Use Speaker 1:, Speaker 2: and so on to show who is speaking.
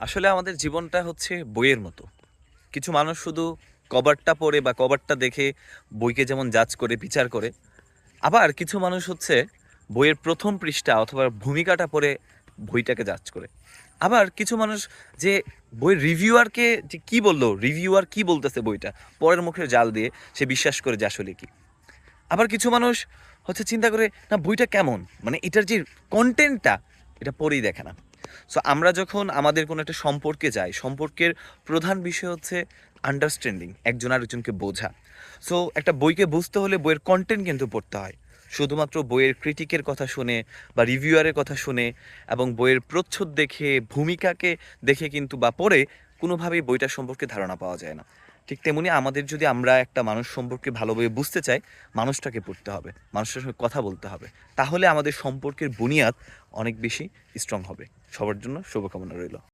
Speaker 1: আসলে আমাদের জীবনটা হচ্ছে বইয়ের মতো। কিছু মানুষ শুধু কভারটা পড়ে বা কভারটা দেখে বইকে যেমন জাজ করে, বিচার করে। আবার কিছু মানুষ হচ্ছে বইয়ের ১ম পৃষ্ঠা অথবা ভূমিকাটা পড়ে বইটাকে জাজ করে। আবার কিছু মানুষ যে বইয়ের রিভিউয়ারকে যে কি বলল, রিভিউয়ার কি বলতেছে বইটা, পরের মুখের জাল দিয়ে সে বিশ্বাস করে যে আসলে কি। আবার কিছু মানুষ হচ্ছে চিন্তা করে না বইটা কেমন, মানে এটার যে কনটেন্টটা এটা পড়েই দেখে না। সো আমরা যখন আমাদের কোনো একটা সম্পর্কে যাই, সম্পর্কের প্রধান বিষয় হচ্ছে আন্ডারস্ট্যান্ডিং, একজন আরেকজনকে বোঝা। সো একটা বইকে বুঝতে হলে বইয়ের কন্টেন্ট কিন্তু পড়তে হয়। শুধুমাত্র বইয়ের ক্রিটিকের কথা শুনে বা রিভিউয়ারের কথা শুনে এবং বইয়ের প্রচ্ছদ দেখে, ভূমিকাকে দেখে কিন্তু বা পড়ে কোনোভাবেই বইটা সম্পর্কে ধারণা পাওয়া যায় না। ঠিক তেমনি আমাদের যদি আমরা একটা মানুষ সম্পর্কে ভালোভাবে বুঝতে চাই, মানুষটাকে পড়তে হবে, মানুষটার সঙ্গে কথা বলতে হবে। তাহলে আমাদের সম্পর্কের বুনিয়াদ অনেক বেশি স্ট্রং হবে। সবার জন্য শুভকামনা রইল।